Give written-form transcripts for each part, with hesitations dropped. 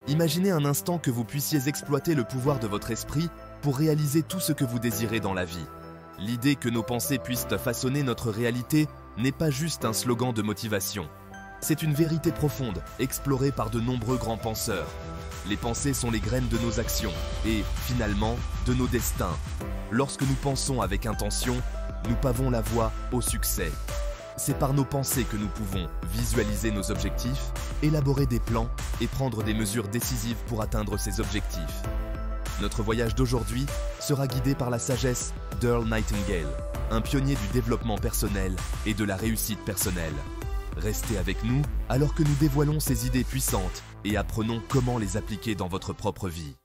Imaginez un instant que vous puissiez exploiter le pouvoir de votre esprit pour réaliser tout ce que vous désirez dans la vie. L'idée que nos pensées puissent façonner notre réalité n'est pas juste un slogan de motivation. C'est une vérité profonde, explorée par de nombreux grands penseurs. Les pensées sont les graines de nos actions et, finalement, de nos destins. Lorsque nous pensons avec intention, nous pavons la voie au succès. C'est par nos pensées que nous pouvons visualiser nos objectifs, élaborer des plans et prendre des mesures décisives pour atteindre ces objectifs. Notre voyage d'aujourd'hui sera guidé par la sagesse d'Earl Nightingale, un pionnier du développement personnel et de la réussite personnelle. Restez avec nous alors que nous dévoilons ces idées puissantes et apprenons comment les appliquer dans votre propre vie.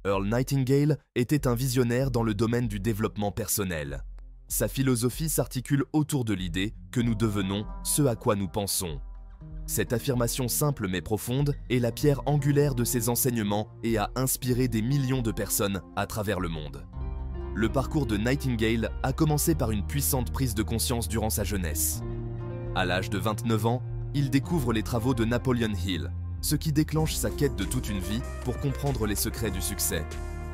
Earl Nightingale était un visionnaire dans le domaine du développement personnel. Sa philosophie s'articule autour de l'idée que nous devenons ce à quoi nous pensons. Cette affirmation simple mais profonde est la pierre angulaire de ses enseignements et a inspiré des millions de personnes à travers le monde. Le parcours de Nightingale a commencé par une puissante prise de conscience durant sa jeunesse. À l'âge de 29 ans, il découvre les travaux de Napoleon Hill, ce qui déclenche sa quête de toute une vie pour comprendre les secrets du succès.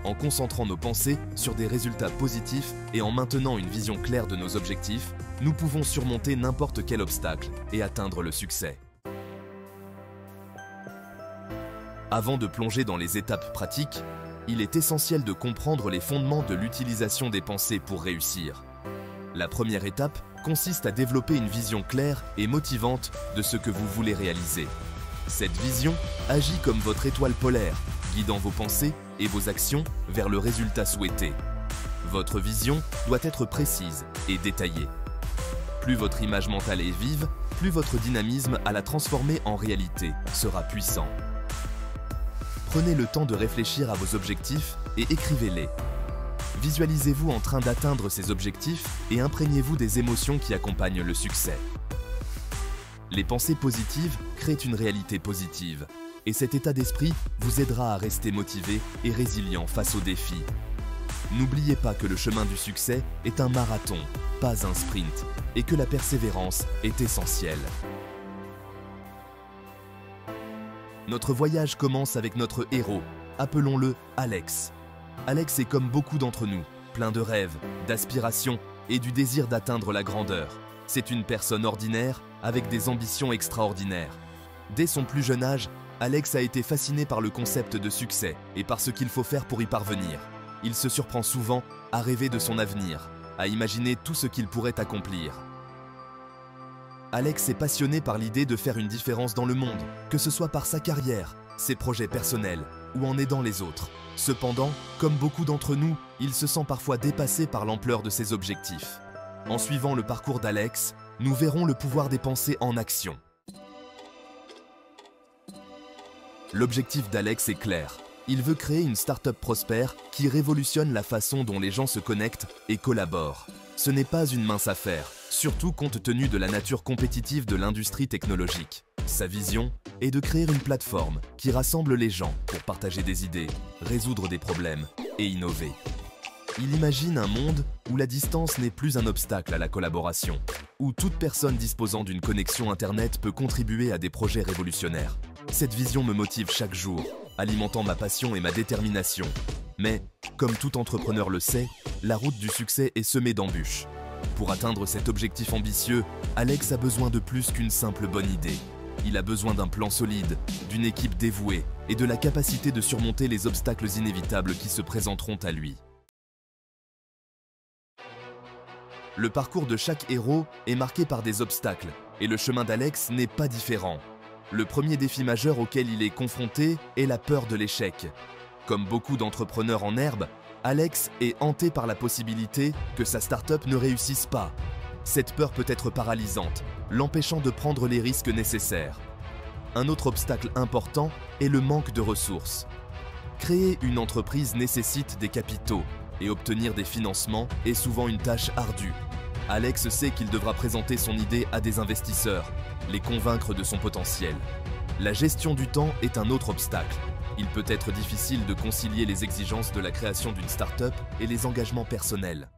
En concentrant nos pensées sur des résultats positifs et en maintenant une vision claire de nos objectifs, nous pouvons surmonter n'importe quel obstacle et atteindre le succès. Avant de plonger dans les étapes pratiques, il est essentiel de comprendre les fondements de l'utilisation des pensées pour réussir. La première étape consiste à développer une vision claire et motivante de ce que vous voulez réaliser. Cette vision agit comme votre étoile polaire, guidant vos pensées et vos actions vers le résultat souhaité. Votre vision doit être précise et détaillée. Plus votre image mentale est vive, plus votre dynamisme à la transformer en réalité sera puissant. Prenez le temps de réfléchir à vos objectifs et écrivez-les. Visualisez-vous en train d'atteindre ces objectifs et imprégnez-vous des émotions qui accompagnent le succès. Les pensées positives créent une réalité positive, et cet état d'esprit vous aidera à rester motivé et résilient face aux défis. N'oubliez pas que le chemin du succès est un marathon, pas un sprint, et que la persévérance est essentielle. Notre voyage commence avec notre héros, appelons-le Alex. Alex est comme beaucoup d'entre nous, plein de rêves, d'aspirations et du désir d'atteindre la grandeur. C'est une personne ordinaire avec des ambitions extraordinaires. Dès son plus jeune âge, Alex a été fasciné par le concept de succès et par ce qu'il faut faire pour y parvenir. Il se surprend souvent à rêver de son avenir, à imaginer tout ce qu'il pourrait accomplir. Alex est passionné par l'idée de faire une différence dans le monde, que ce soit par sa carrière, ses projets personnels ou en aidant les autres. Cependant, comme beaucoup d'entre nous, il se sent parfois dépassé par l'ampleur de ses objectifs. En suivant le parcours d'Alex, nous verrons le pouvoir des pensées en action. L'objectif d'Alex est clair. Il veut créer une start-up prospère qui révolutionne la façon dont les gens se connectent et collaborent. Ce n'est pas une mince affaire, surtout compte tenu de la nature compétitive de l'industrie technologique. Sa vision est de créer une plateforme qui rassemble les gens pour partager des idées, résoudre des problèmes et innover. Il imagine un monde où la distance n'est plus un obstacle à la collaboration, où toute personne disposant d'une connexion Internet peut contribuer à des projets révolutionnaires. Cette vision me motive chaque jour, alimentant ma passion et ma détermination. Mais, comme tout entrepreneur le sait, la route du succès est semée d'embûches. Pour atteindre cet objectif ambitieux, Alex a besoin de plus qu'une simple bonne idée. Il a besoin d'un plan solide, d'une équipe dévouée et de la capacité de surmonter les obstacles inévitables qui se présenteront à lui. Le parcours de chaque héros est marqué par des obstacles, et le chemin d'Alex n'est pas différent. Le premier défi majeur auquel il est confronté est la peur de l'échec. Comme beaucoup d'entrepreneurs en herbe, Alex est hanté par la possibilité que sa start-up ne réussisse pas. Cette peur peut être paralysante, l'empêchant de prendre les risques nécessaires. Un autre obstacle important est le manque de ressources. Créer une entreprise nécessite des capitaux, et obtenir des financements est souvent une tâche ardue. Alex sait qu'il devra présenter son idée à des investisseurs, les convaincre de son potentiel. La gestion du temps est un autre obstacle. Il peut être difficile de concilier les exigences de la création d'une start-up et les engagements personnels.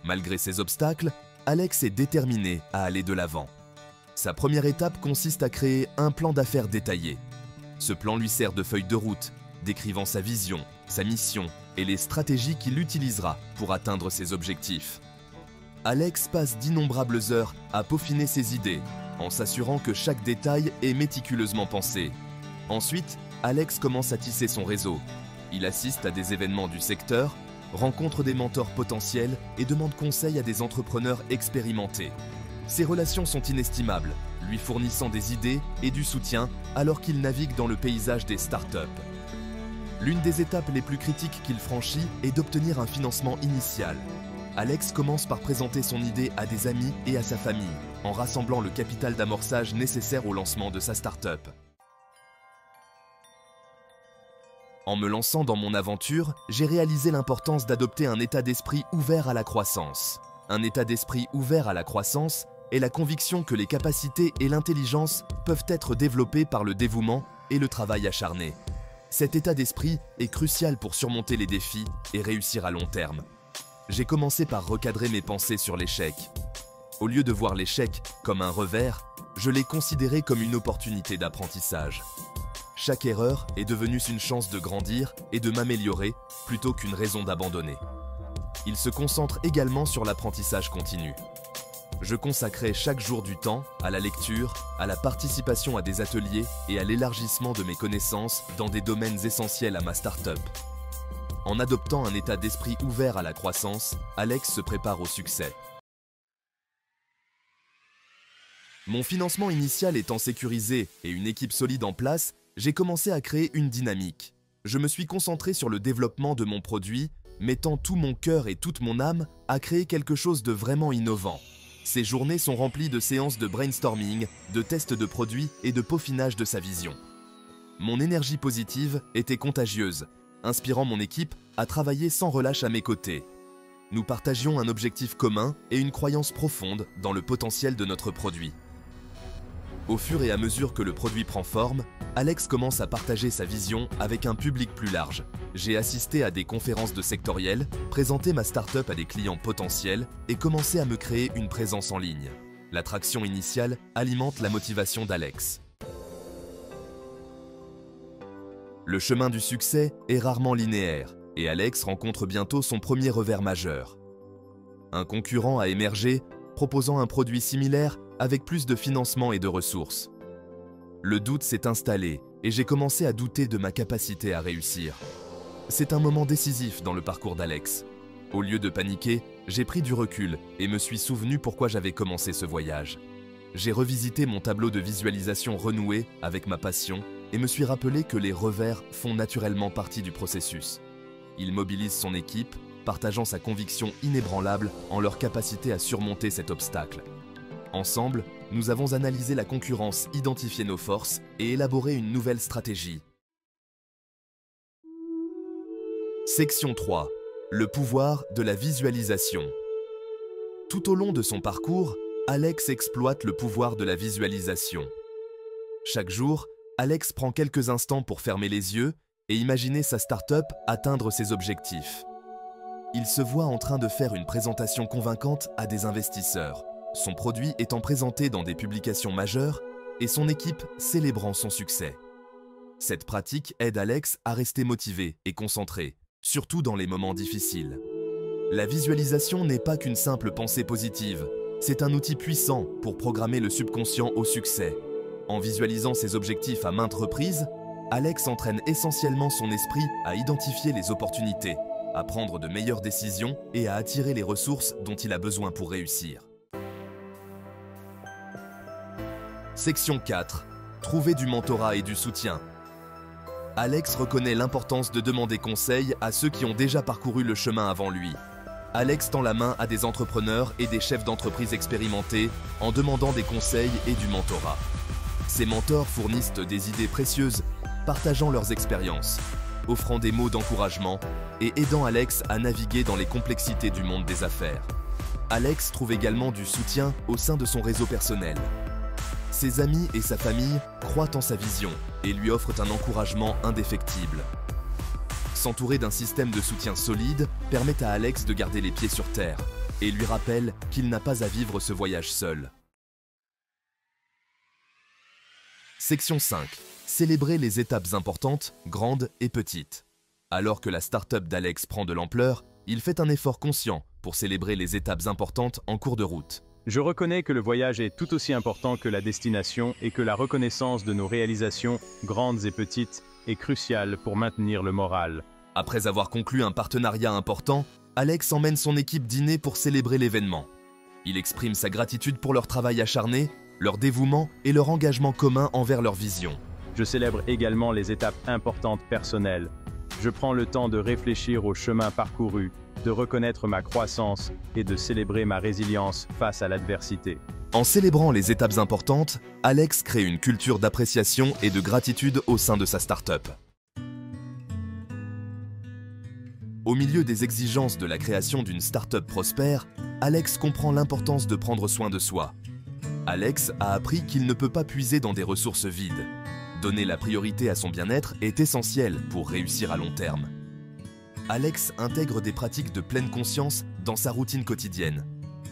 Malgré ces obstacles, Alex est déterminé à aller de l'avant. Sa première étape consiste à créer un plan d'affaires détaillé. Ce plan lui sert de feuille de route, décrivant sa vision, sa mission et les stratégies qu'il utilisera pour atteindre ses objectifs. Alex passe d'innombrables heures à peaufiner ses idées, en s'assurant que chaque détail est méticuleusement pensé. Ensuite, Alex commence à tisser son réseau. Il assiste à des événements du secteur, rencontre des mentors potentiels et demande conseil à des entrepreneurs expérimentés. Ses relations sont inestimables, lui fournissant des idées et du soutien alors qu'il navigue dans le paysage des startups. L'une des étapes les plus critiques qu'il franchit est d'obtenir un financement initial. Alex commence par présenter son idée à des amis et à sa famille, en rassemblant le capital d'amorçage nécessaire au lancement de sa startup. En me lançant dans mon aventure, j'ai réalisé l'importance d'adopter un état d'esprit ouvert à la croissance. Un état d'esprit ouvert à la croissance est la conviction que les capacités et l'intelligence peuvent être développées par le dévouement et le travail acharné. Cet état d'esprit est crucial pour surmonter les défis et réussir à long terme. J'ai commencé par recadrer mes pensées sur l'échec. Au lieu de voir l'échec comme un revers, je l'ai considéré comme une opportunité d'apprentissage. Chaque erreur est devenue une chance de grandir et de m'améliorer plutôt qu'une raison d'abandonner. Il se concentre également sur l'apprentissage continu. Je consacrais chaque jour du temps à la lecture, à la participation à des ateliers et à l'élargissement de mes connaissances dans des domaines essentiels à ma start-up. En adoptant un état d'esprit ouvert à la croissance, Alex se prépare au succès. Mon financement initial étant sécurisé et une équipe solide en place, j'ai commencé à créer une dynamique. Je me suis concentré sur le développement de mon produit, mettant tout mon cœur et toute mon âme à créer quelque chose de vraiment innovant. Ces journées sont remplies de séances de brainstorming, de tests de produits et de peaufinage de sa vision. Mon énergie positive était contagieuse, inspirant mon équipe à travailler sans relâche à mes côtés. Nous partagions un objectif commun et une croyance profonde dans le potentiel de notre produit. Au fur et à mesure que le produit prend forme, Alex commence à partager sa vision avec un public plus large. J'ai assisté à des conférences de sectorielles, présenté ma start-up à des clients potentiels et commencé à me créer une présence en ligne. L'attraction initiale alimente la motivation d'Alex. Le chemin du succès est rarement linéaire et Alex rencontre bientôt son premier revers majeur. Un concurrent a émergé, proposant un produit similaire avec plus de financement et de ressources. Le doute s'est installé et j'ai commencé à douter de ma capacité à réussir. C'est un moment décisif dans le parcours d'Alex. Au lieu de paniquer, j'ai pris du recul et me suis souvenu pourquoi j'avais commencé ce voyage. J'ai revisité mon tableau de visualisation renoué avec ma passion et me suis rappelé que les revers font naturellement partie du processus. Il mobilise son équipe, partageant sa conviction inébranlable en leur capacité à surmonter cet obstacle. Ensemble, nous avons analysé la concurrence, identifié nos forces et élaboré une nouvelle stratégie. Section 3. Le pouvoir de la visualisation. Tout au long de son parcours, Alex exploite le pouvoir de la visualisation. Chaque jour, Alex prend quelques instants pour fermer les yeux et imaginer sa start-up atteindre ses objectifs. Il se voit en train de faire une présentation convaincante à des investisseurs, son produit étant présenté dans des publications majeures et son équipe célébrant son succès. Cette pratique aide Alex à rester motivé et concentré, surtout dans les moments difficiles. La visualisation n'est pas qu'une simple pensée positive, c'est un outil puissant pour programmer le subconscient au succès. En visualisant ses objectifs à maintes reprises, Alex entraîne essentiellement son esprit à identifier les opportunités, à prendre de meilleures décisions et à attirer les ressources dont il a besoin pour réussir. Section 4. Trouver du mentorat et du soutien. Alex reconnaît l'importance de demander conseil à ceux qui ont déjà parcouru le chemin avant lui. Alex tend la main à des entrepreneurs et des chefs d'entreprise expérimentés en demandant des conseils et du mentorat. Ces mentors fournissent des idées précieuses, partageant leurs expériences, offrant des mots d'encouragement et aidant Alex à naviguer dans les complexités du monde des affaires. Alex trouve également du soutien au sein de son réseau personnel. Ses amis et sa famille croient en sa vision et lui offrent un encouragement indéfectible. S'entourer d'un système de soutien solide permet à Alex de garder les pieds sur terre et lui rappelle qu'il n'a pas à vivre ce voyage seul. Section 5. Célébrer les étapes importantes, grandes et petites. Alors que la start-up d'Alex prend de l'ampleur, il fait un effort conscient pour célébrer les étapes importantes en cours de route. Je reconnais que le voyage est tout aussi important que la destination et que la reconnaissance de nos réalisations, grandes et petites, est cruciale pour maintenir le moral. Après avoir conclu un partenariat important, Alex emmène son équipe dîner pour célébrer l'événement. Il exprime sa gratitude pour leur travail acharné, leur dévouement et leur engagement commun envers leur vision. Je célèbre également les étapes importantes personnelles. Je prends le temps de réfléchir au chemin parcouru, de reconnaître ma croissance et de célébrer ma résilience face à l'adversité. En célébrant les étapes importantes, Alex crée une culture d'appréciation et de gratitude au sein de sa start-up. Au milieu des exigences de la création d'une start-up prospère, Alex comprend l'importance de prendre soin de soi. Alex a appris qu'il ne peut pas puiser dans des ressources vides. Donner la priorité à son bien-être est essentiel pour réussir à long terme. Alex intègre des pratiques de pleine conscience dans sa routine quotidienne.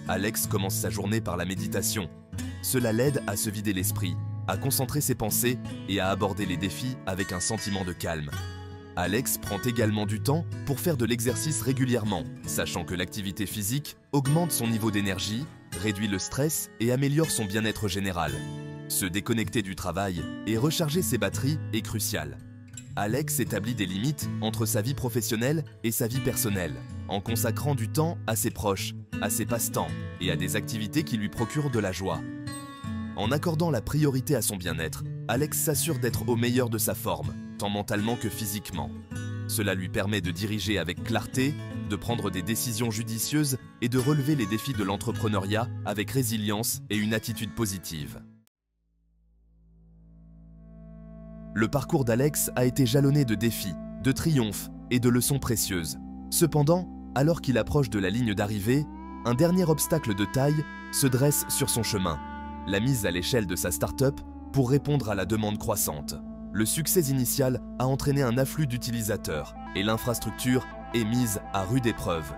Alex commence sa journée par la méditation. Cela l'aide à se vider l'esprit, à concentrer ses pensées et à aborder les défis avec un sentiment de calme. Alex prend également du temps pour faire de l'exercice régulièrement, sachant que l'activité physique augmente son niveau d'énergie, réduit le stress et améliore son bien-être général. Se déconnecter du travail et recharger ses batteries est crucial. Alex établit des limites entre sa vie professionnelle et sa vie personnelle, en consacrant du temps à ses proches, à ses passe-temps et à des activités qui lui procurent de la joie. En accordant la priorité à son bien-être, Alex s'assure d'être au meilleur de sa forme, tant mentalement que physiquement. Cela lui permet de diriger avec clarté, de prendre des décisions judicieuses et de relever les défis de l'entrepreneuriat avec résilience et une attitude positive. Le parcours d'Alex a été jalonné de défis, de triomphes et de leçons précieuses. Cependant, alors qu'il approche de la ligne d'arrivée, un dernier obstacle de taille se dresse sur son chemin, la mise à l'échelle de sa start-up pour répondre à la demande croissante. Le succès initial a entraîné un afflux d'utilisateurs et l'infrastructure est mise à rude épreuve.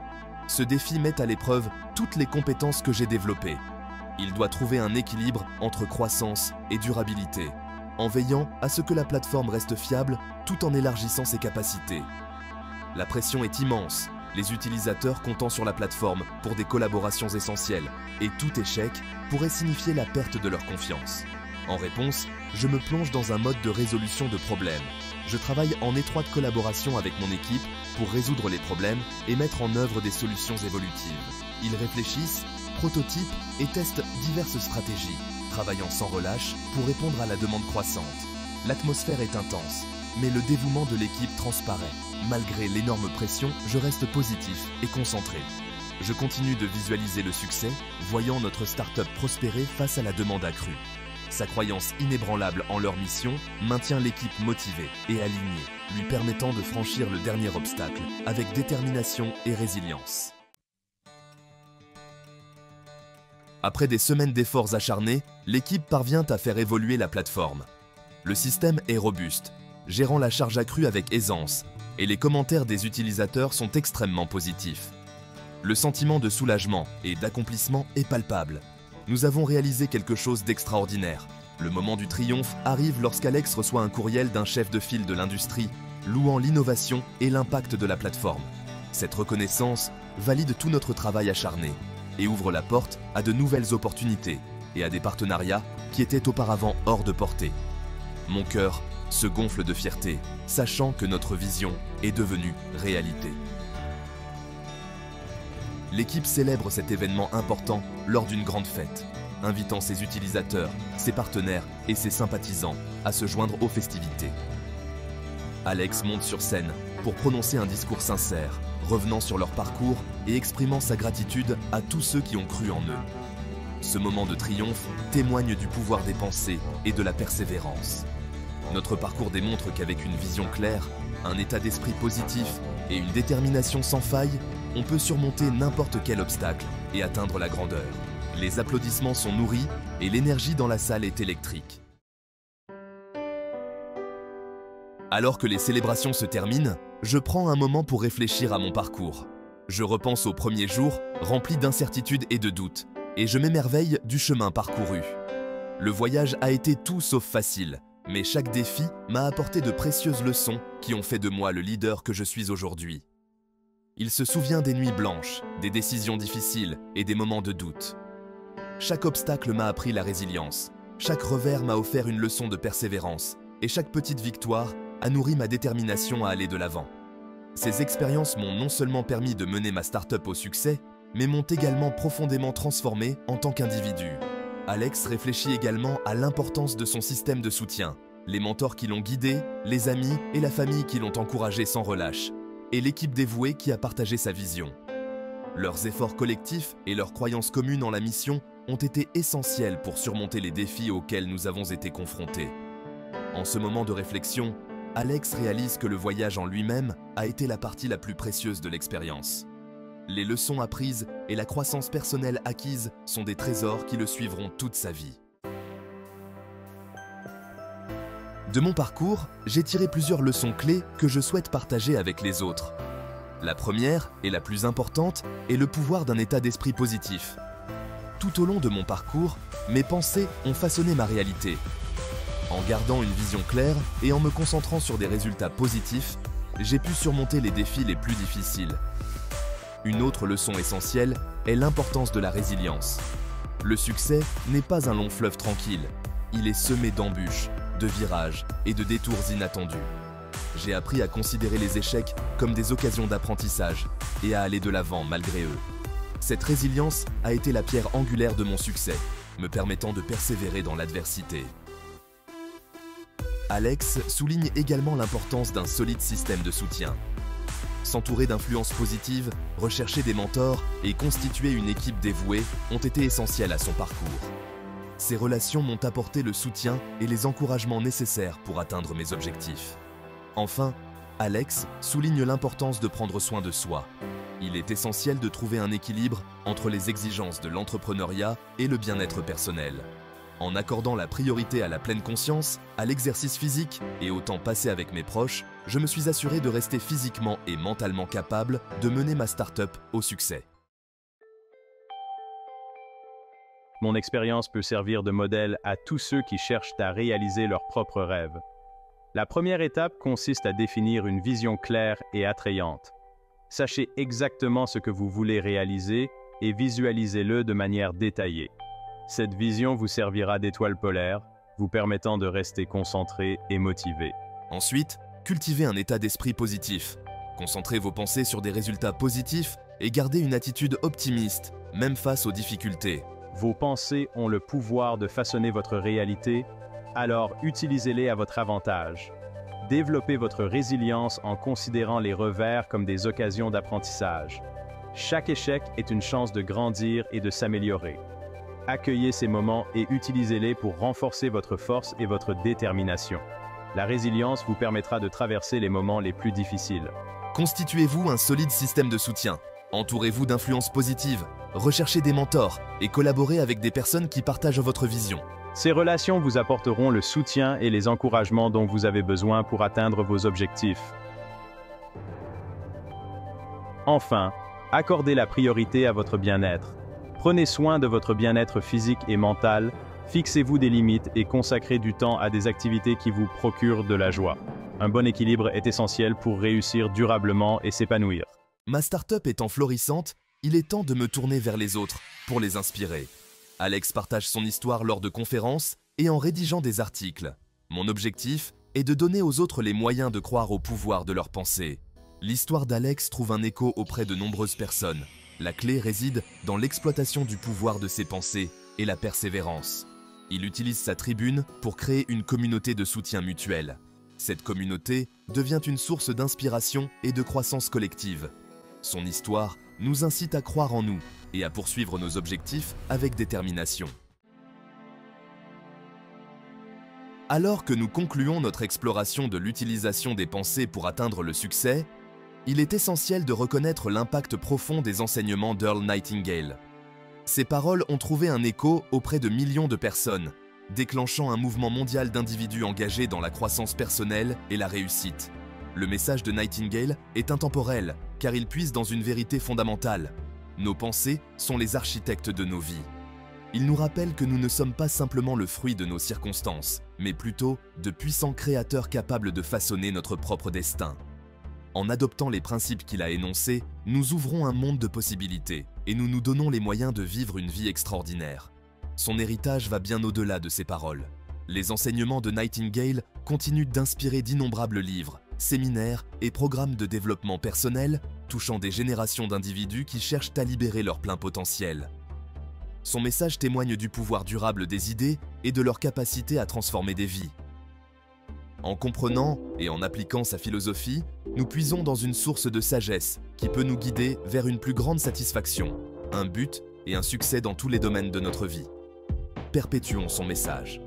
Ce défi met à l'épreuve toutes les compétences que j'ai développées. Il doit trouver un équilibre entre croissance et durabilité, en veillant à ce que la plateforme reste fiable tout en élargissant ses capacités. La pression est immense, les utilisateurs comptant sur la plateforme pour des collaborations essentielles, et tout échec pourrait signifier la perte de leur confiance. En réponse, je me plonge dans un mode de résolution de problèmes. Je travaille en étroite collaboration avec mon équipe pour résoudre les problèmes et mettre en œuvre des solutions évolutives. Ils réfléchissent, prototypent et testent diverses stratégies, travaillant sans relâche pour répondre à la demande croissante. L'atmosphère est intense, mais le dévouement de l'équipe transparaît. Malgré l'énorme pression, je reste positif et concentré. Je continue de visualiser le succès, voyant notre start-up prospérer face à la demande accrue. Sa croyance inébranlable en leur mission maintient l'équipe motivée et alignée, lui permettant de franchir le dernier obstacle avec détermination et résilience. Après des semaines d'efforts acharnés, l'équipe parvient à faire évoluer la plateforme. Le système est robuste, gérant la charge accrue avec aisance, et les commentaires des utilisateurs sont extrêmement positifs. Le sentiment de soulagement et d'accomplissement est palpable. Nous avons réalisé quelque chose d'extraordinaire. Le moment du triomphe arrive lorsqu'Alex reçoit un courriel d'un chef de file de l'industrie, louant l'innovation et l'impact de la plateforme. Cette reconnaissance valide tout notre travail acharné et ouvre la porte à de nouvelles opportunités et à des partenariats qui étaient auparavant hors de portée. Mon cœur se gonfle de fierté, sachant que notre vision est devenue réalité. L'équipe célèbre cet événement important lors d'une grande fête, invitant ses utilisateurs, ses partenaires et ses sympathisants à se joindre aux festivités. Alex monte sur scène pour prononcer un discours sincère, revenant sur leur parcours et exprimant sa gratitude à tous ceux qui ont cru en eux. Ce moment de triomphe témoigne du pouvoir des pensées et de la persévérance. Notre parcours démontre qu'avec une vision claire, un état d'esprit positif et une détermination sans faille, on peut surmonter n'importe quel obstacle et atteindre la grandeur. Les applaudissements sont nourris et l'énergie dans la salle est électrique. Alors que les célébrations se terminent, je prends un moment pour réfléchir à mon parcours. Je repense aux premiers jours, remplis d'incertitudes et de doutes, et je m'émerveille du chemin parcouru. Le voyage a été tout sauf facile, mais chaque défi m'a apporté de précieuses leçons qui ont fait de moi le leader que je suis aujourd'hui. Il se souvient des nuits blanches, des décisions difficiles et des moments de doute. Chaque obstacle m'a appris la résilience, chaque revers m'a offert une leçon de persévérance et chaque petite victoire a nourri ma détermination à aller de l'avant. Ces expériences m'ont non seulement permis de mener ma start-up au succès, mais m'ont également profondément transformé en tant qu'individu. Alex réfléchit également à l'importance de son système de soutien, les mentors qui l'ont guidé, les amis et la famille qui l'ont encouragé sans relâche, et l'équipe dévouée qui a partagé sa vision. Leurs efforts collectifs et leurs croyances communes en la mission ont été essentiels pour surmonter les défis auxquels nous avons été confrontés. En ce moment de réflexion, Alex réalise que le voyage en lui-même a été la partie la plus précieuse de l'expérience. Les leçons apprises et la croissance personnelle acquise sont des trésors qui le suivront toute sa vie. De mon parcours, j'ai tiré plusieurs leçons clés que je souhaite partager avec les autres. La première, et la plus importante, est le pouvoir d'un état d'esprit positif. Tout au long de mon parcours, mes pensées ont façonné ma réalité. En gardant une vision claire et en me concentrant sur des résultats positifs, j'ai pu surmonter les défis les plus difficiles. Une autre leçon essentielle est l'importance de la résilience. Le succès n'est pas un long fleuve tranquille, il est semé d'embûches, de virages et de détours inattendus. J'ai appris à considérer les échecs comme des occasions d'apprentissage et à aller de l'avant malgré eux. Cette résilience a été la pierre angulaire de mon succès, me permettant de persévérer dans l'adversité. Alex souligne également l'importance d'un solide système de soutien. S'entourer d'influences positives, rechercher des mentors et constituer une équipe dévouée ont été essentiels à son parcours. Ces relations m'ont apporté le soutien et les encouragements nécessaires pour atteindre mes objectifs. Enfin, Alex souligne l'importance de prendre soin de soi. Il est essentiel de trouver un équilibre entre les exigences de l'entrepreneuriat et le bien-être personnel. En accordant la priorité à la pleine conscience, à l'exercice physique et au temps passé avec mes proches, je me suis assuré de rester physiquement et mentalement capable de mener ma start-up au succès. Mon expérience peut servir de modèle à tous ceux qui cherchent à réaliser leurs propres rêves. La première étape consiste à définir une vision claire et attrayante. Sachez exactement ce que vous voulez réaliser et visualisez-le de manière détaillée. Cette vision vous servira d'étoile polaire, vous permettant de rester concentré et motivé. Ensuite, cultivez un état d'esprit positif. Concentrez vos pensées sur des résultats positifs et gardez une attitude optimiste, même face aux difficultés. Vos pensées ont le pouvoir de façonner votre réalité, alors utilisez-les à votre avantage. Développez votre résilience en considérant les revers comme des occasions d'apprentissage. Chaque échec est une chance de grandir et de s'améliorer. Accueillez ces moments et utilisez-les pour renforcer votre force et votre détermination. La résilience vous permettra de traverser les moments les plus difficiles. Constituez-vous un solide système de soutien. Entourez-vous d'influences positives, recherchez des mentors et collaborez avec des personnes qui partagent votre vision. Ces relations vous apporteront le soutien et les encouragements dont vous avez besoin pour atteindre vos objectifs. Enfin, accordez la priorité à votre bien-être. Prenez soin de votre bien-être physique et mental, fixez-vous des limites et consacrez du temps à des activités qui vous procurent de la joie. Un bon équilibre est essentiel pour réussir durablement et s'épanouir. Ma start-up étant florissante, il est temps de me tourner vers les autres pour les inspirer. Alex partage son histoire lors de conférences et en rédigeant des articles. Mon objectif est de donner aux autres les moyens de croire au pouvoir de leurs pensées. L'histoire d'Alex trouve un écho auprès de nombreuses personnes. La clé réside dans l'exploitation du pouvoir de ses pensées et la persévérance. Il utilise sa tribune pour créer une communauté de soutien mutuel. Cette communauté devient une source d'inspiration et de croissance collective. Son histoire nous incite à croire en nous et à poursuivre nos objectifs avec détermination. Alors que nous concluons notre exploration de l'utilisation des pensées pour atteindre le succès, il est essentiel de reconnaître l'impact profond des enseignements d'Earl Nightingale. Ces paroles ont trouvé un écho auprès de millions de personnes, déclenchant un mouvement mondial d'individus engagés dans la croissance personnelle et la réussite. Le message de Nightingale est intemporel, car il puise dans une vérité fondamentale. Nos pensées sont les architectes de nos vies. Il nous rappelle que nous ne sommes pas simplement le fruit de nos circonstances, mais plutôt de puissants créateurs capables de façonner notre propre destin. En adoptant les principes qu'il a énoncés, nous ouvrons un monde de possibilités et nous nous donnons les moyens de vivre une vie extraordinaire. Son héritage va bien au-delà de ces paroles. Les enseignements de Nightingale continuent d'inspirer d'innombrables livres, séminaires et programmes de développement personnel touchant des générations d'individus qui cherchent à libérer leur plein potentiel. Son message témoigne du pouvoir durable des idées et de leur capacité à transformer des vies. En comprenant et en appliquant sa philosophie, nous puisons dans une source de sagesse qui peut nous guider vers une plus grande satisfaction, un but et un succès dans tous les domaines de notre vie. Perpétuons son message,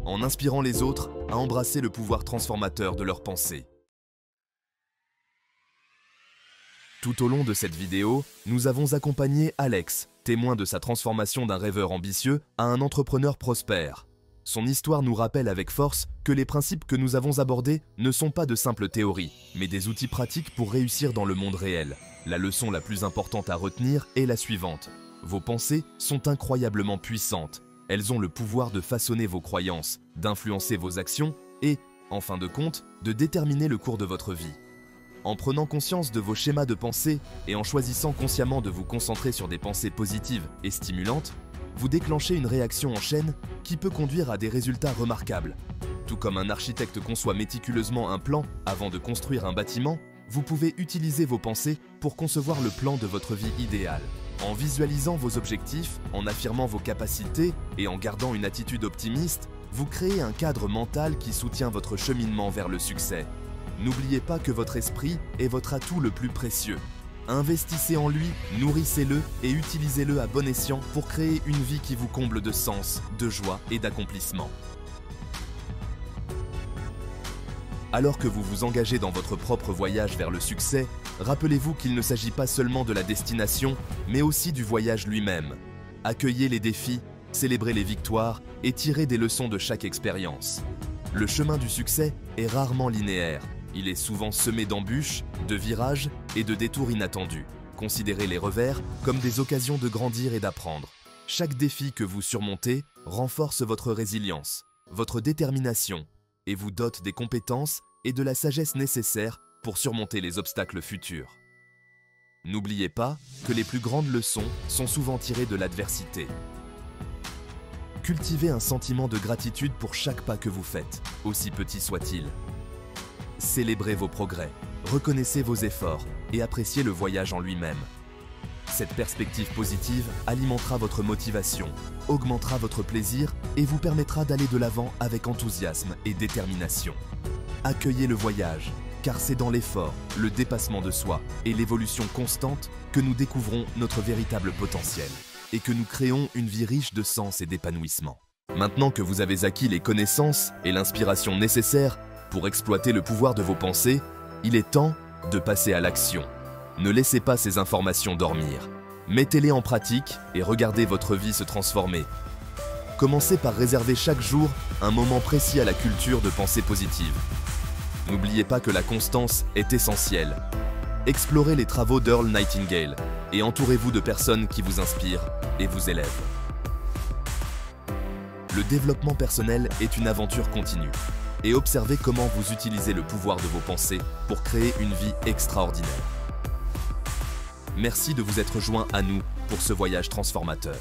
en inspirant les autres à embrasser le pouvoir transformateur de leurs pensées. Tout au long de cette vidéo, nous avons accompagné Alex, témoin de sa transformation d'un rêveur ambitieux à un entrepreneur prospère. Son histoire nous rappelle avec force que les principes que nous avons abordés ne sont pas de simples théories, mais des outils pratiques pour réussir dans le monde réel. La leçon la plus importante à retenir est la suivante. Vos pensées sont incroyablement puissantes. Elles ont le pouvoir de façonner vos croyances, d'influencer vos actions et, en fin de compte, de déterminer le cours de votre vie. En prenant conscience de vos schémas de pensée et en choisissant consciemment de vous concentrer sur des pensées positives et stimulantes, vous déclenchez une réaction en chaîne qui peut conduire à des résultats remarquables. Tout comme un architecte conçoit méticuleusement un plan avant de construire un bâtiment, vous pouvez utiliser vos pensées pour concevoir le plan de votre vie idéale. En visualisant vos objectifs, en affirmant vos capacités et en gardant une attitude optimiste, vous créez un cadre mental qui soutient votre cheminement vers le succès. N'oubliez pas que votre esprit est votre atout le plus précieux. Investissez en lui, nourrissez-le et utilisez-le à bon escient pour créer une vie qui vous comble de sens, de joie et d'accomplissement. Alors que vous vous engagez dans votre propre voyage vers le succès, rappelez-vous qu'il ne s'agit pas seulement de la destination, mais aussi du voyage lui-même. Accueillez les défis, célébrez les victoires et tirez des leçons de chaque expérience. Le chemin du succès est rarement linéaire. Il est souvent semé d'embûches, de virages et de détours inattendus. Considérez les revers comme des occasions de grandir et d'apprendre. Chaque défi que vous surmontez renforce votre résilience, votre détermination et vous dote des compétences et de la sagesse nécessaires pour surmonter les obstacles futurs. N'oubliez pas que les plus grandes leçons sont souvent tirées de l'adversité. Cultivez un sentiment de gratitude pour chaque pas que vous faites, aussi petit soit-il. Célébrez vos progrès, reconnaissez vos efforts et appréciez le voyage en lui-même. Cette perspective positive alimentera votre motivation, augmentera votre plaisir et vous permettra d'aller de l'avant avec enthousiasme et détermination. Accueillez le voyage, car c'est dans l'effort, le dépassement de soi et l'évolution constante que nous découvrons notre véritable potentiel et que nous créons une vie riche de sens et d'épanouissement. Maintenant que vous avez acquis les connaissances et l'inspiration nécessaires pour exploiter le pouvoir de vos pensées, il est temps de passer à l'action. Ne laissez pas ces informations dormir. Mettez-les en pratique et regardez votre vie se transformer. Commencez par réserver chaque jour un moment précis à la culture de pensée positive. N'oubliez pas que la constance est essentielle. Explorez les travaux d'Earl Nightingale et entourez-vous de personnes qui vous inspirent et vous élèvent. Le développement personnel est une aventure continue. Et observez comment vous utilisez le pouvoir de vos pensées pour créer une vie extraordinaire. Merci de vous être joints à nous pour ce voyage transformateur.